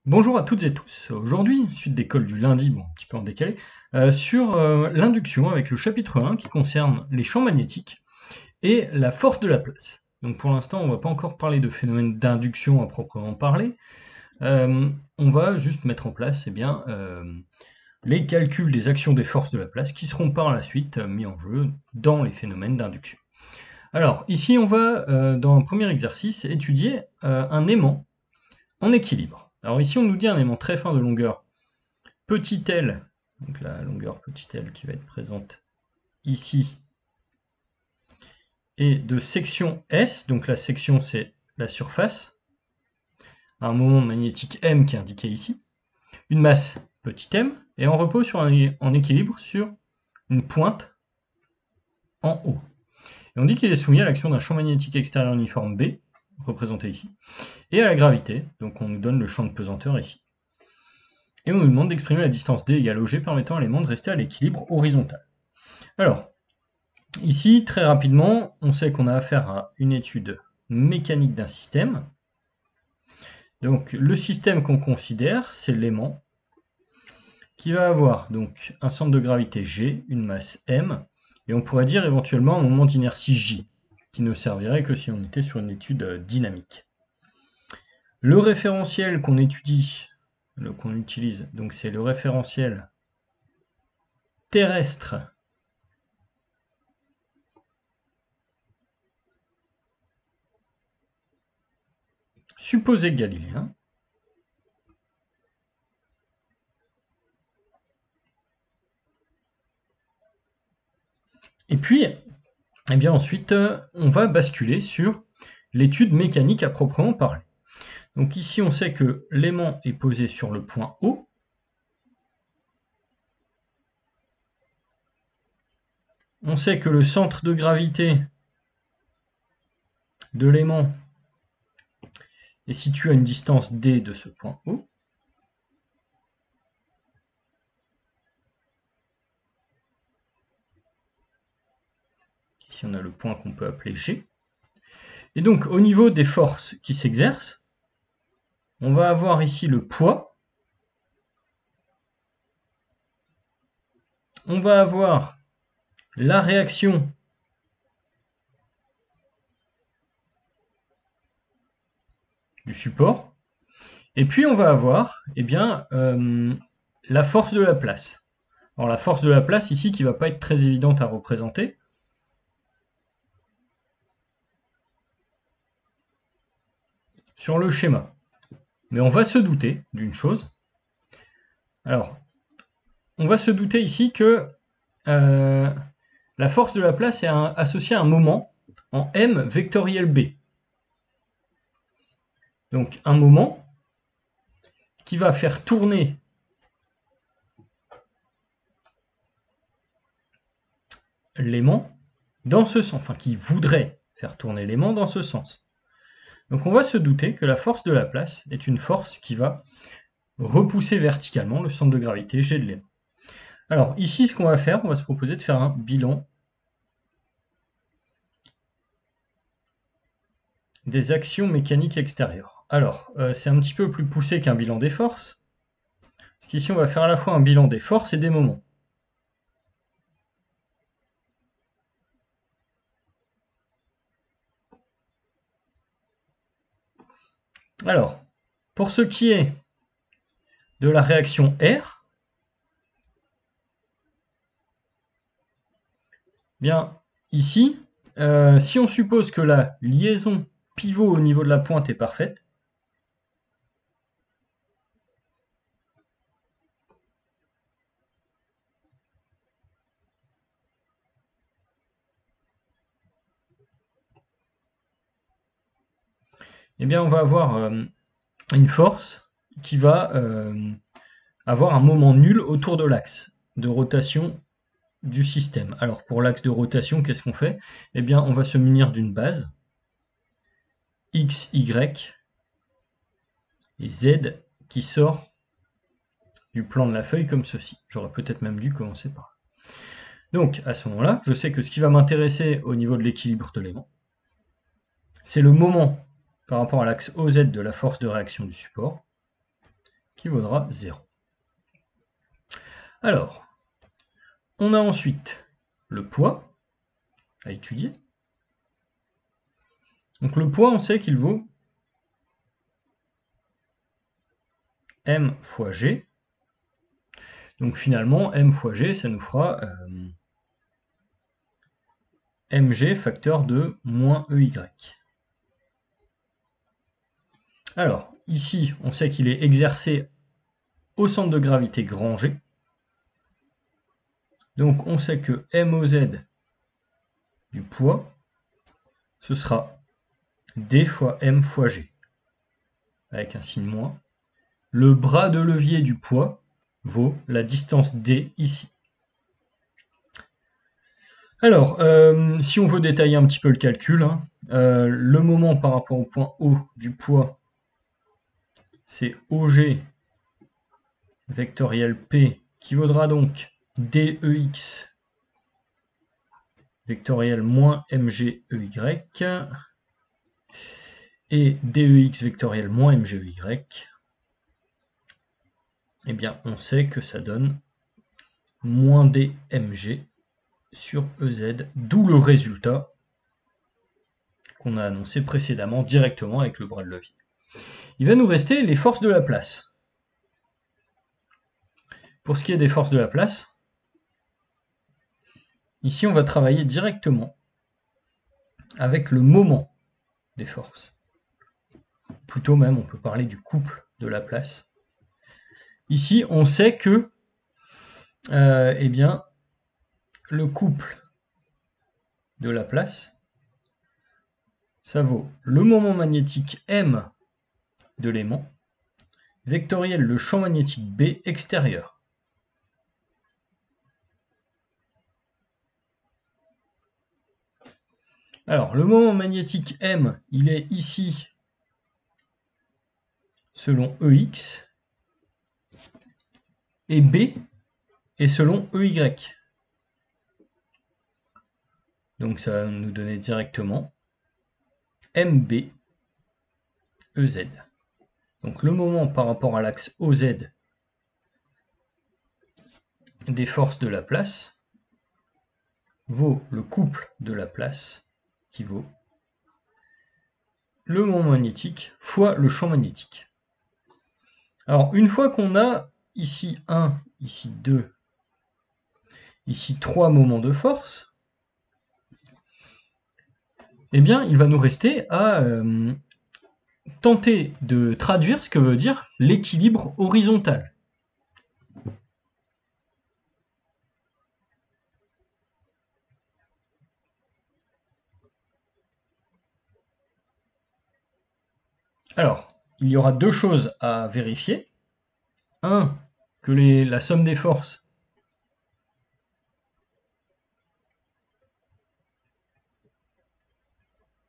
Bonjour à toutes et tous. Aujourd'hui, suite des cols du lundi, bon, un petit peu en décalé, sur l'induction avec le chapitre 1 qui concerne les champs magnétiques et la force de la place. Donc pour l'instant, on ne va pas encore parler de phénomène d'induction à proprement parler. On va juste mettre en place les calculs des actions des forces de la place qui seront par la suite mis en jeu dans les phénomènes d'induction. Alors ici, on va, dans un premier exercice, étudier un aimant en équilibre. Alors ici, on nous dit un aimant très fin de longueur petit l, donc la longueur petit l qui va être présente ici, et de section S, donc la section c'est la surface, un moment magnétique M qui est indiqué ici, une masse petit m, et en repos en équilibre sur une pointe en haut. Et on dit qu'il est soumis à l'action d'un champ magnétique extérieur uniforme B, représenté ici, et à la gravité, donc on nous donne le champ de pesanteur ici. Et on nous demande d'exprimer la distance D égale au G permettant à l'aimant de rester à l'équilibre horizontal. Alors, ici, très rapidement, on sait qu'on a affaire à une étude mécanique d'un système. Donc, le système qu'on considère, c'est l'aimant, qui va avoir donc un centre de gravité G, une masse M, et on pourrait dire éventuellement un moment d'inertie J, qui ne servirait que si on était sur une étude dynamique. Le référentiel qu'on étudie, qu'on utilise, donc c'est le référentiel terrestre supposé galiléen. Et puis, eh bien ensuite, on va basculer sur l'étude mécanique à proprement parler. Donc ici, on sait que l'aimant est posé sur le point O. On sait que le centre de gravité de l'aimant est situé à une distance D de ce point O. Ici, on a le point qu'on peut appeler G. Et donc, au niveau des forces qui s'exercent, on va avoir ici le poids. On va avoir la réaction du support. Et puis, on va avoir la force de la place. Alors, la force de la place ici qui ne va pas être très évidente à représenter. Sur le schéma. Mais on va se douter d'une chose. Alors, on va se douter ici que la force de la place est associée à un moment en M vectoriel B. Donc un moment qui va faire tourner l'aimant dans ce sens, enfin qui voudrait faire tourner l'aimant dans ce sens. Donc on va se douter que la force de la place est une force qui va repousser verticalement le centre de gravité G de l'aimant. Alors ici, ce qu'on va faire, on va se proposer de faire un bilan des actions mécaniques extérieures. Alors, c'est un petit peu plus poussé qu'un bilan des forces, parce qu'ici on va faire à la fois un bilan des forces et des moments. Alors, pour ce qui est de la réaction R, bien ici, si on suppose que la liaison pivot au niveau de la pointe est parfaite, eh bien on va avoir une force qui va avoir un moment nul autour de l'axe de rotation du système. Alors pour l'axe de rotation, qu'est-ce qu'on fait? Eh bien on va se munir d'une base, X, Y et Z qui sort du plan de la feuille comme ceci. J'aurais peut-être même dû commencer par là. Donc à ce moment-là, je sais que ce qui va m'intéresser au niveau de l'équilibre de l'aimant, c'est le moment par rapport à l'axe OZ de la force de réaction du support. qui vaudra 0. Alors, on a ensuite le poids à étudier. Donc le poids, on sait qu'il vaut m fois g. Donc finalement, m fois g, ça nous fera mg facteur de moins ey. Alors, ici, on sait qu'il est exercé au centre de gravité grand G. Donc on sait que MOZ du poids, ce sera D fois M fois G, avec un signe moins. Le bras de levier du poids vaut la distance D ici. Alors, si on veut détailler un petit peu le calcul, hein, le moment par rapport au point O du poids, c'est OG vectoriel P, qui vaudra donc DEX vectoriel moins MGEY, et DEX vectoriel moins MGEY, eh bien on sait que ça donne moins DMG sur EZ, d'où le résultat qu'on a annoncé précédemment directement avec le bras de levier. Il va nous rester les forces de la place. Pour ce qui est des forces de la place, ici on va travailler directement avec le moment des forces. Plutôt même, on peut parler du couple de la place. Ici, on sait que eh bien, le couple de la place, ça vaut le moment magnétique M de l'aimant, vectoriel le champ magnétique B extérieur. Alors, le moment magnétique M, il est ici selon EX, et B est selon EY. Donc ça va nous donner directement MB EZ. Donc le moment par rapport à l'axe OZ des forces de la place vaut le couple de la place qui vaut le moment magnétique fois le champ magnétique. Alors une fois qu'on a ici 1, ici 2, ici 3 moments de force, eh bien il va nous rester à tenter de traduire ce que veut dire l'équilibre horizontal. Alors, il y aura deux choses à vérifier. Un, que la somme des forces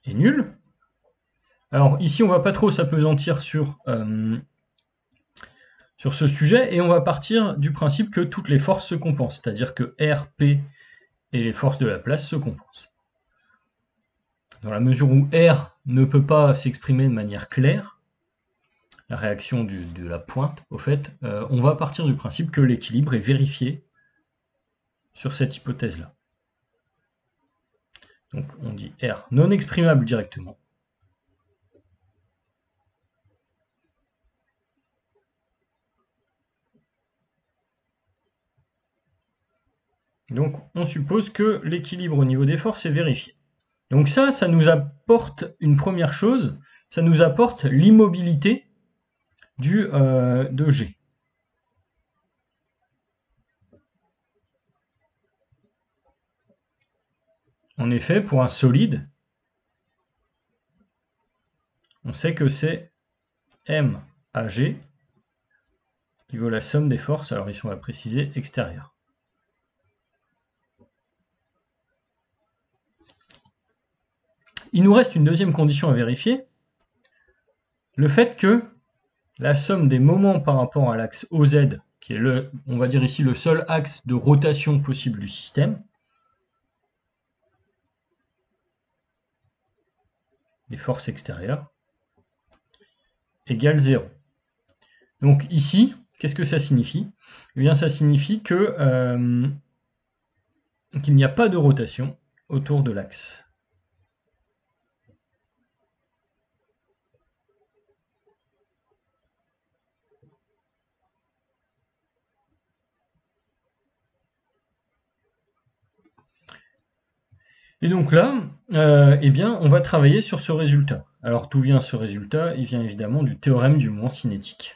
est nulle. Alors ici, on ne va pas trop s'appesantir sur ce sujet, et on va partir du principe que toutes les forces se compensent, c'est-à-dire que R, P et les forces de la place se compensent. Dans la mesure où R ne peut pas s'exprimer de manière claire, la réaction de la pointe, au fait, on va partir du principe que l'équilibre est vérifié sur cette hypothèse-là. Donc on dit R non exprimable directement. Donc on suppose que l'équilibre au niveau des forces est vérifié. Donc ça nous apporte une première chose, ça nous apporte l'immobilité de G. En effet, pour un solide, on sait que c'est M à G qui vaut la somme des forces, alors ici on va préciser extérieures. Il nous reste une deuxième condition à vérifier, le fait que la somme des moments par rapport à l'axe OZ, qui est on va dire ici le seul axe de rotation possible du système, des forces extérieures, égale 0. Donc ici, qu'est-ce que ça signifie? Eh bien, ça signifie que qu'il n'y a pas de rotation autour de l'axe. Et donc là, eh bien, on va travailler sur ce résultat. Alors, d'où vient ce résultat? Il vient évidemment du théorème du moment cinétique.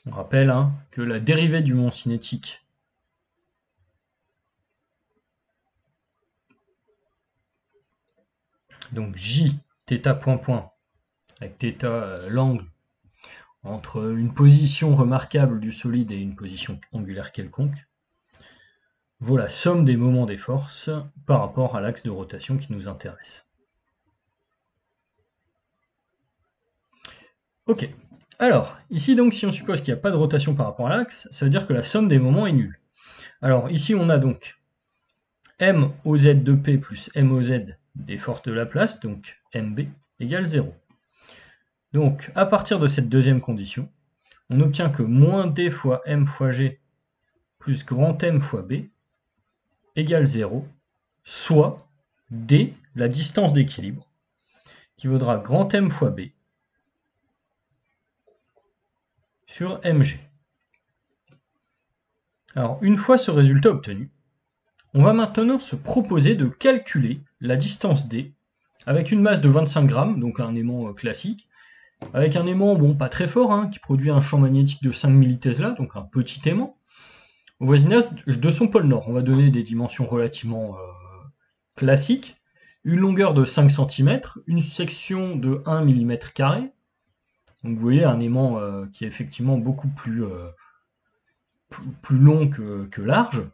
On rappelle hein, que la dérivée du moment cinétique donc J, θ point point, avec θ l'angle entre une position remarquable du solide et une position angulaire quelconque, vaut la somme des moments des forces par rapport à l'axe de rotation qui nous intéresse. Ok. Alors, ici donc, si on suppose qu'il n'y a pas de rotation par rapport à l'axe, ça veut dire que la somme des moments est nulle. Alors ici, on a donc m au z de p plus m au z des forces de Laplace, donc mb, égale 0. Donc, à partir de cette deuxième condition, on obtient que moins d fois m fois g plus grand M fois b égale 0, soit d, la distance d'équilibre, qui vaudra grand M fois b sur mg. Alors, une fois ce résultat obtenu, on va maintenant se proposer de calculer la distance d avec une masse de 25 grammes, donc un aimant classique, avec un aimant bon, pas très fort, hein, qui produit un champ magnétique de 5 millitesla, donc un petit aimant, au voisinage de son pôle nord. On va donner des dimensions relativement classiques, une longueur de 5 cm, une section de 1 mm², donc vous voyez un aimant qui est effectivement beaucoup plus long que large,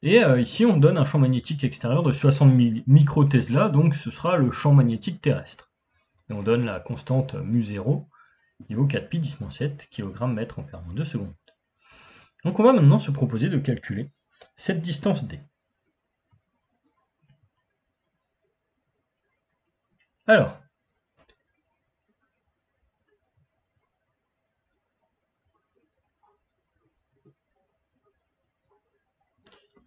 et ici on donne un champ magnétique extérieur de 60 microtesla, donc ce sera le champ magnétique terrestre. Et on donne la constante μ0, il vaut 4pi 10-7 kg/m²/s. Donc on va maintenant se proposer de calculer cette distance d. Alors,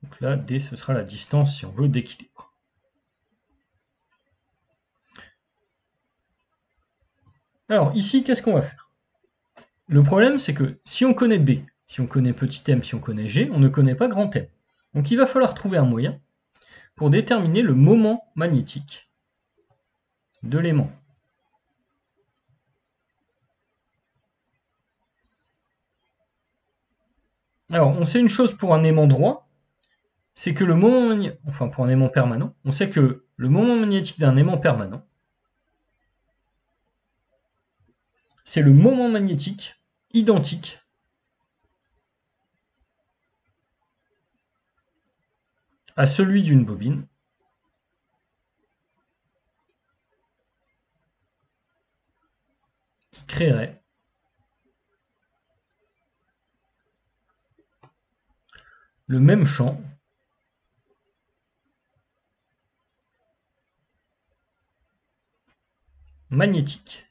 donc là, d, ce sera la distance, si on veut, d'équilibre. Alors, ici, qu'est-ce qu'on va faire? Le problème, c'est que si on connaît b, si on connaît petit m, si on connaît g, on ne connaît pas grand M. Donc il va falloir trouver un moyen pour déterminer le moment magnétique de l'aimant. Alors, on sait une chose pour un aimant droit, c'est que le moment magnétique, enfin pour un aimant permanent, on sait que le moment magnétique d'un aimant permanent, c'est le moment magnétique identique à celui d'une bobine qui créerait le même champ magnétique.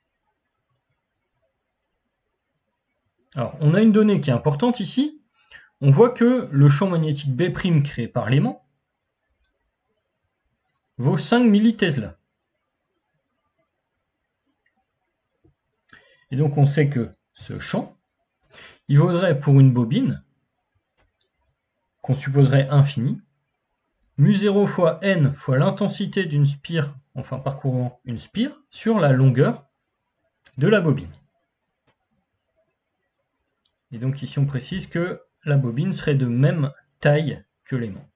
Alors, on a une donnée qui est importante ici. On voit que le champ magnétique B' créé par l'aimant vaut 5 millitesla. Et donc, on sait que ce champ, il vaudrait pour une bobine, qu'on supposerait infinie, μ0 fois n fois l'intensité d'une spire, enfin parcourant une spire, sur la longueur de la bobine. Et donc ici on précise que la bobine serait de même taille que l'aimant.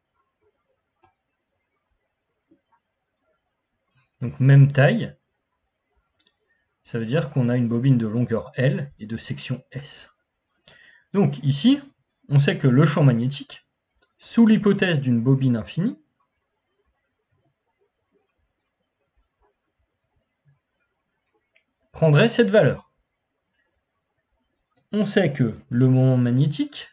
Donc même taille, ça veut dire qu'on a une bobine de longueur L et de section S. Donc ici, on sait que le champ magnétique, sous l'hypothèse d'une bobine infinie, prendrait cette valeur. On sait que le moment magnétique,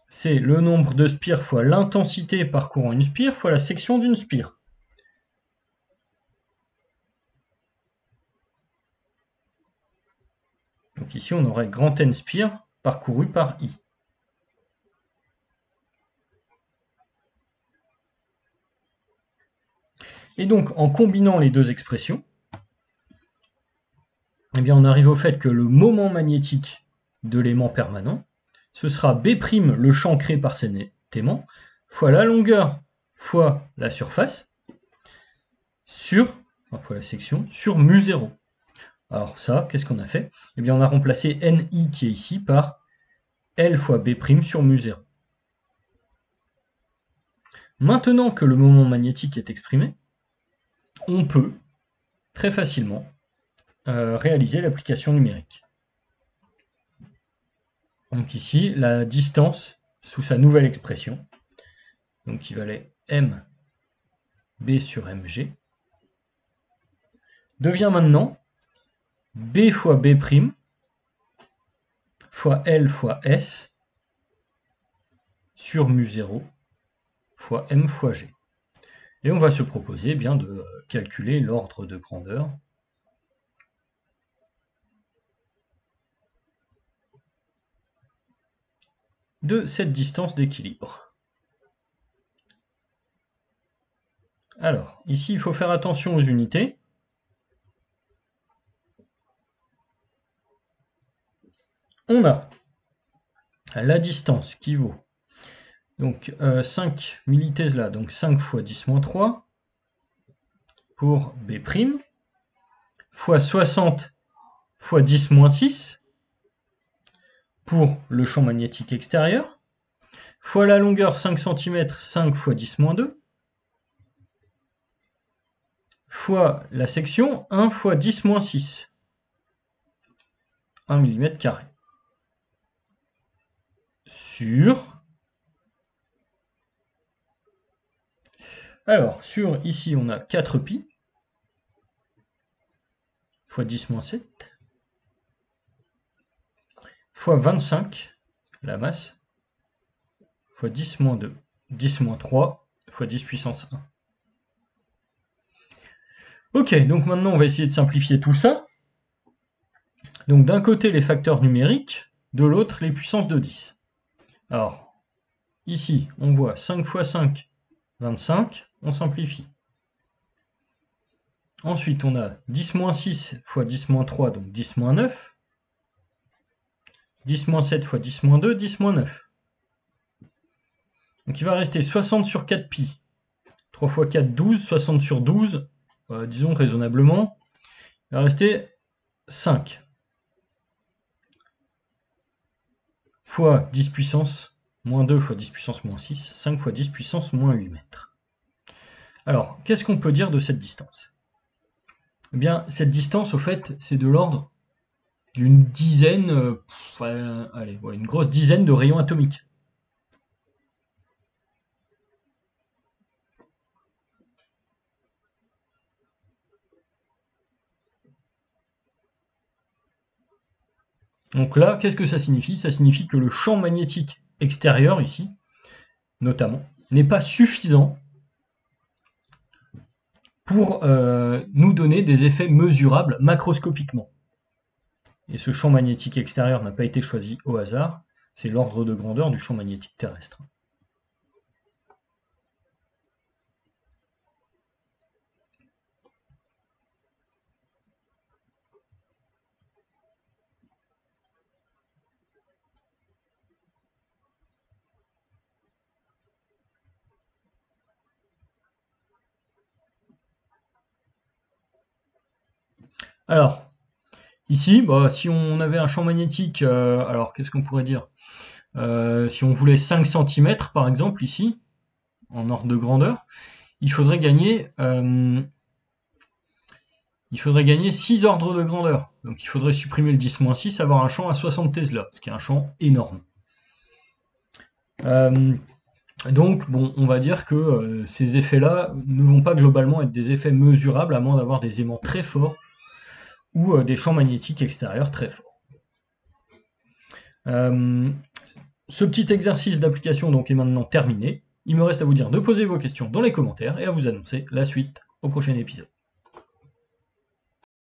c'est le nombre de spires fois l'intensité parcourant une spire fois la section d'une spire. Donc ici, on aurait grand N spire parcouru par I. Et donc, en combinant les deux expressions, eh bien, on arrive au fait que le moment magnétique de l'aimant permanent, ce sera B' le champ créé par cet aimant, fois la longueur, fois la surface, fois la section, sur mu0. Alors ça, qu'est-ce qu'on a fait? Eh bien, on a remplacé NI qui est ici par L fois B' sur mu0. Maintenant que le moment magnétique est exprimé, on peut très facilement réaliser l'application numérique. Donc ici, la distance sous sa nouvelle expression, donc qui valait MB sur MG, devient maintenant B fois B' fois L fois S sur mu0 fois M fois G. Et on va se proposer bien de calculer l'ordre de grandeur de cette distance d'équilibre. Alors, ici, il faut faire attention aux unités. On a la distance qui vaut donc 5 millitesla, donc 5 fois 10-3 pour B', fois 60 fois 10-6 pour le champ magnétique extérieur, fois la longueur 5 cm, 5 fois 10-2, fois la section 1 fois 10-6, 1 mm², sur... Alors, sur ici, on a 4π, fois 10-7, fois 25, la masse, fois 10-2, 10-3, fois 10 puissance 1. Ok, donc maintenant on va essayer de simplifier tout ça. Donc d'un côté les facteurs numériques, de l'autre les puissances de 10. Alors, ici on voit 5 fois 5, 25, on simplifie. Ensuite on a 10-6 fois 10-3, donc 10-9. 10-7 fois 10-2, 10-9. Donc il va rester 60 sur 4π. 3 fois 4, 12, 60 sur 12, disons raisonnablement, il va rester 5. Fois 10 puissance moins 2 fois 10 puissance moins 6, 5 fois 10 puissance moins 8 mètres. Alors, qu'est-ce qu'on peut dire de cette distance? Eh bien, cette distance, au fait, c'est de l'ordre d'une dizaine, une grosse dizaine de rayons atomiques. Donc là, qu'est-ce que ça signifie? Ça signifie que le champ magnétique extérieur, ici, notamment, n'est pas suffisant pour nous donner des effets mesurables macroscopiquement. Et ce champ magnétique extérieur n'a pas été choisi au hasard, c'est l'ordre de grandeur du champ magnétique terrestre. Alors, ici, si on avait un champ magnétique, alors qu'est-ce qu'on pourrait dire? Si on voulait 5 cm par exemple, ici, en ordre de grandeur, il faudrait gagner 6 ordres de grandeur. Donc il faudrait supprimer le 10-6, avoir un champ à 60 Tesla, ce qui est un champ énorme. Donc, bon, on va dire que ces effets-là ne vont pas globalement être des effets mesurables, à moins d'avoir des aimants très forts ou des champs magnétiques extérieurs très forts. Ce petit exercice d'application donc est maintenant terminé. Il me reste à vous dire de poser vos questions dans les commentaires et à vous annoncer la suite au prochain épisode.